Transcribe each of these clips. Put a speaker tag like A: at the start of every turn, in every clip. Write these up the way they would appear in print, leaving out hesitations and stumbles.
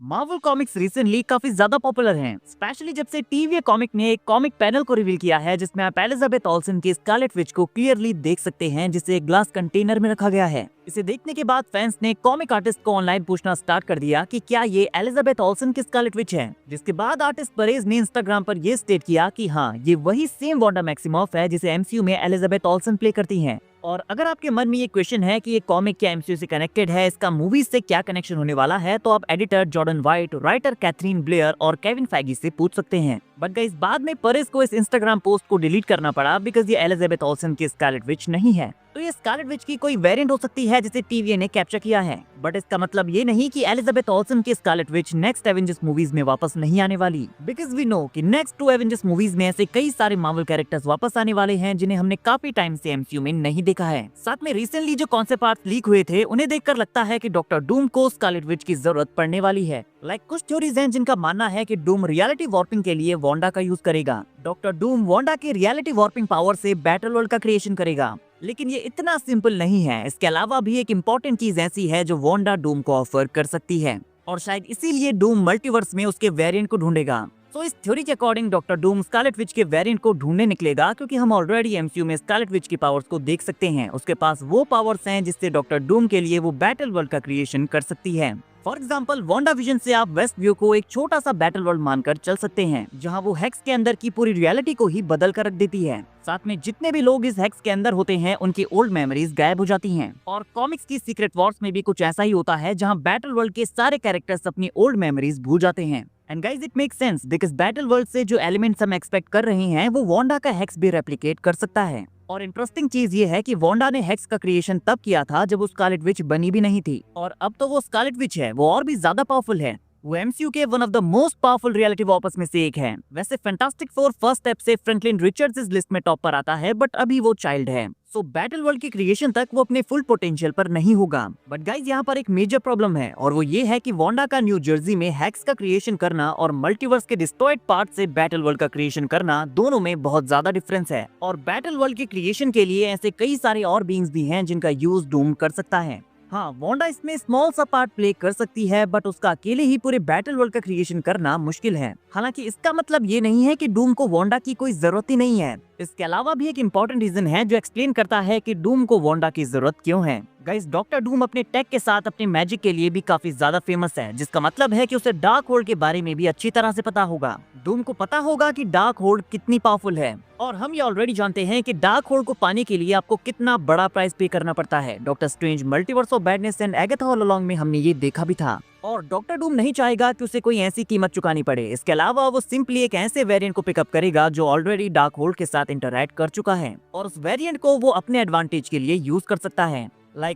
A: Marvel comics recently काफी ज्यादा popular हैं, स्पेशली जब से टीवी कॉमिक ने एक कॉमिक पैनल को रिवील किया है जिसमें आप एलिजाबेथ ओल्सन की स्कारलेट विच को क्लियरली देख सकते हैं, जिसे एक ग्लास कंटेनर में रखा गया है। इसे देखने के बाद फैंस ने कॉमिक आर्टिस्ट को ऑनलाइन पूछना स्टार्ट कर दिया कि क्या ये एलिजाबेथ ओल्सन की स्कारलेट विच है, जिसके बाद आर्टिस्ट परेज ने इंस्टाग्राम पर ये स्टेट किया कि हाँ, ये वही सेम वांडा मैक्सिमॉफ है जिसे एमसीयू में एलिजाबेथ ओल्सन प्ले करती हैं। और अगर आपके मन में ये क्वेश्चन है कि ये कॉमिक क्या एमसीयू से कनेक्टेड है, इसका मूवीज से क्या कनेक्शन होने वाला है, तो आप editor Jordan White, writer Catherine Blair और केविन फैगी से पूछ सकते हैं। बट गाइस, बाद में परेज को इस इंस्टाग्राम पोस्ट को डिलीट करना पड़ा बिकॉज ये एलिजाबेथ ओल्सन की स्कारलेट विच नहीं है। तो ये स्कारलेट विच की कोई वेरिएंट हो सकती है जिसे टीवीए ने कैप्चर किया है, बट इसका मतलब ये नहीं कि एलिजाबेथ ओल्सन की Scarlet Witch next Avengers movies में वापस नहीं आने वाली। बिकॉज वी नो कि नेक्स्ट 2 एवेंजर्स मूवीज में ऐसे कई सारे मार्वल कैरेक्टर्स वापस आने वाले हैं जिन्हें हमने काफी टाइम से एमसीयू में नहीं देखा है। साथ में रिसेंटली जो कॉन्सेप्ट आर्ट लीक हुए थे, उन्हें देखकर लगता है कि डॉक्टर डूम को स्कारलेट विच की जरूरत पड़ने वाली है। कुछ थ्योरीज हैं जिनका मानना है कि डूम रियलिटी वॉर्पिंग के लिए वांडा का यूज करेगा। डॉक्टर डूम वांडा के रियलिटी वॉर्पिंग पावर से बैटल वर्ल्ड का क्रिएशन करेगा, लेकिन ये इतना सिंपल नहीं है। इसके अलावा भी एक इम्पोर्टेंट चीज ऐसी है जो वांडा डूम को ऑफर कर सकती है, और शायद इसीलिए डूम मल्टीवर्स में उसके वेरिएंट को ढूंढेगा। तो इस थ्योरी के according doctor Doom Scarlet Witch के वेरिएंट को ढूंढने निकलेगा, क्योंकि हम ऑलरेडी एमसीयू में स्कारलेट विच की पावर्स को देख सकते हैं। उसके पास वो पावर्स हैं जिससे डॉक्टर डूम के लिए वो बैटल वर्ल्ड का क्रिएशन कर सकती है। फॉर एग्जाम्पल, वांडा विजन से आप वेस्ट व्यू को एक छोटा सा बैटल वर्ल्ड मानकर चल सकते हैं, जहां वो हेक्स के अंदर की पूरी रियलिटी को ही बदल कर रख देती है। साथ में जितने भी लोग इस हेक्स के अंदर होते हैं, उनकी ओल्ड मेमोरीज गायब हो जाती हैं। और कॉमिक्स की सीक्रेट वॉर्स में भी कुछ ऐसा ही होता है, जहां बैटल वर्ल्ड के सारे कैरेक्टर्स अपनी ओल्ड मेमोरीज भूल जाते हैं। And guys, it makes sense because battle world से जो एलिमेंट्स हम एक्सपेक्ट कर रहे हैं, वो वांडा का हेक्स भी रेप्लिकेट कर सकता है। और इंटरेस्टिंग चीज ये है कि वांडा ने हेक्स का क्रिएशन तब किया था जब वो स्कारलेट विच बनी भी नहीं थी, और अब तो वो स्कारलेट विच है, वो और भी ज्यादा पावरफुल है। वो एमसीयू के one of the most powerful reality warpers में से एक है। वैसे फैंटास्टिक फोर फर्स्ट स्टेप से फ्रैंकलिन रिचर्ड्स इस लिस्ट में टॉप पर आता है, बट अभी वो चाइल्ड है, सो बैटल वर्ल्ड की क्रिएशन तक वो अपने फुल पोटेंशियल पर नहीं होगा। बट गाइज, यहाँ पर एक मेजर प्रॉब्लम है, और वो ये है कि वांडा का न्यू जर्सी में हैक्स का क्रिएशन करना और मल्टीवर्स के डिस्ट्रॉयड पार्ट से बैटल वर्ल्ड का क्रिएशन करना, दोनों में बहुत ज्यादा डिफरेंस है। और बैटल वर्ल्ड के क्रिएशन के लिए ऐसे कई सारे और बीइंग्स भी हैं जिनका यूज डूम कर सकता है। हाँ, वांडा इसमें स्मॉल सा पार्ट प्ले कर सकती है, बट उसका अकेले ही पूरे बैटल वर्ल्ड का क्रिएशन करना मुश्किल है। हालांकि इसका मतलब ये नहीं है कि डूम को वांडा की कोई जरूरत ही नहीं है। इसके अलावा भी एक इम्पोर्टेंट रीजन है जो एक्सप्लेन करता है कि डूम को वांडा की जरूरत क्यों है। गाइस, डॉक्टर डूम अपने टेक के साथ अपने मैजिक के लिए भी काफी ज्यादा फेमस है, जिसका मतलब है कि उसे डार्क होल्ड के बारे में भी अच्छी तरह से पता होगा। डूम को पता होगा कि डार्क होल्ड कितनी पावरफुल है, और हम ये ऑलरेडी जानते हैं कि डार्क होल्ड को पाने के लिए आपको कितना बड़ा प्राइस पे करना पड़ता है। Doctor strange multiverse of badness and Agatha all along में हमने ये देखा भी था, और डॉक्टर डूम नहीं चाहेगा कि उसे कोई ऐसी कीमत चुकानी पड़े। इसके अलावा वो सिंपली एक ऐसे वेरिएंट को पिकअप करेगा जो ऑलरेडी डार्क होल्ड के साथ इंटरैक्ट कर चुका है, और उस वेरिएंट को वो अपने एडवांटेज के लिए यूज कर सकता है।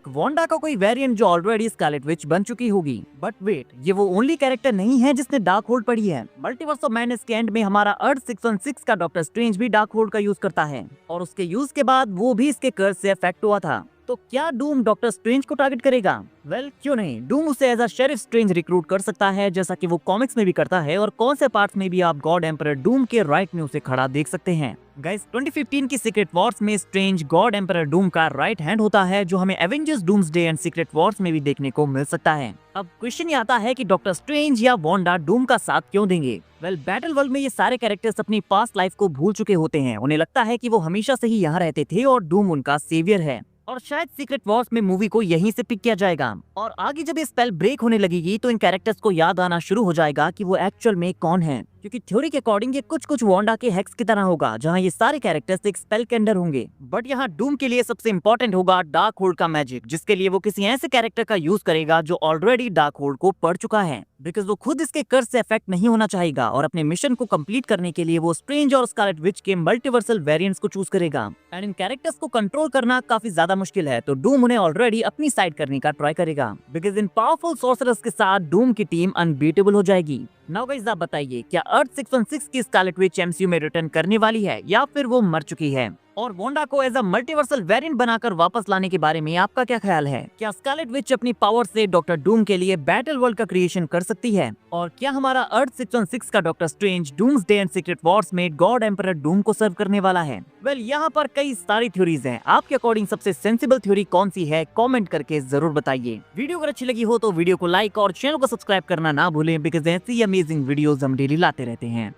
A: वांडा का कोई वेरिएंट जो ऑलरेडी स्कारलेट विच बन चुकी होगी। बट वेट, ये वो ओनली कैरेक्टर नहीं है जिसने डार्क होल्ड पड़ी है। मल्टीवर्स ऑफ मैडनेस के एंड में हमारा अर्थ 616 का डॉक्टर स्ट्रेंज भी डार्क होल्ड का यूज करता है, और उसके यूज के बाद वो भी इसके कर्स से अफेक्ट हुआ था। तो क्या डूम डॉक्टर स्ट्रेंज को टारगेट करेगा? वेल, क्यों नहीं। डूम उसे as a sheriff Strange recruit कर सकता है, जैसा कि वो कॉमिक्स में भी करता है, और कौन से पार्ट्स में भी आप गॉड एम्परर डूम के राइट में उसे खड़ा देख सकते हैं। गाइस, 2015 की सीक्रेट वॉर्स में स्ट्रेंज गॉड एम्परर डूम का राइट हैंड होता है, जो हमें Avengers doomsday and secret Wars में भी देखने को मिल सकता है। अब क्वेश्चन ये आता है कि डॉक्टर स्ट्रेंज या वांडा डूम का साथ क्यों देंगे? वेल, बैटल वर्ल्ड में ये सारे कैरेक्टर्स अपनी पास्ट लाइफ को भूल चुके होते हैं। उन्हें लगता है कि वो हमेशा से ही यहाँ रहते थे और डूम उनका सेवियर है, और शायद सीक्रेट वॉर्स में मूवी को यहीं से पिक किया जाएगा। और आगे जब ये स्पेल ब्रेक होने लगेगी तो इन कैरेक्टर्स को याद आना शुरू हो जाएगा कि वो एक्चुअल में कौन है, क्योंकि थ्योरी के अकॉर्डिंग ये कुछ वांडा के हेक्स की तरह होगा, जहां ये सारे कैरेक्टर्स एक स्पेल के अंडर होंगे। बट यहाँ डूम के लिए सबसे इंपॉर्टेंट होगा डार्क होल्ड का मैजिक, जिसके लिए वो किसी ऐसे कैरेक्टर का यूज करेगा जो ऑलरेडी डार्क होल्ड को पढ़ चुका है, बिकॉज वो खुद इसके कर्स से अफेक्ट नहीं होना चाहेगा, और अपने मिशन को कंप्लीट करने के लिए वो स्ट्रेंज और स्कारलेट विच के मल्टीवर्सल वेरिएंट्स को चूज करेगा। एंड इन कैरेक्टर्स को कंट्रोल करना काफी ज्यादा मुश्किल है, तो डूम उन्हें ऑलरेडी अपनी साइड करने का ट्राई करेगा, बिकॉज इन पावरफुल सॉर्सरर्स के साथ डूम की टीम अनबीटेबल हो जाएगी। नाउ गाइस, आप बताइए, क्या अर्थ 616 की स्कारलेट विच एमसीयू में रिटर्न करने वाली है, या फिर वो मर चुकी है? और वांडा को एज अ मल्टीवर्सल वेरिएंट बनाकर वापस लाने के बारे में आपका क्या ख्याल है? क्या स्कारलेट विच अपनी पावर से डॉक्टर डूम के लिए बैटल वर्ल्ड का क्रिएशन कर सकती है? और क्या हमारा अर्थ 616 का doctor strange doomsday and secret Wars में गॉड एम्परर डूम को सर्व करने वाला है? यहाँ पर कई सारी थ्योरीज हैं। आपके अकॉर्डिंग सबसे सेंसिबल थ्योरी कौन सी है? कमेंट करके जरूर बताइए। वीडियो अगर अच्छी लगी हो तो वीडियो को लाइक और चैनल को सब्सक्राइब करना ना भूलें, बिकॉज ऐसी अमेजिंग वीडियोस हम डेली लाते रहते हैं।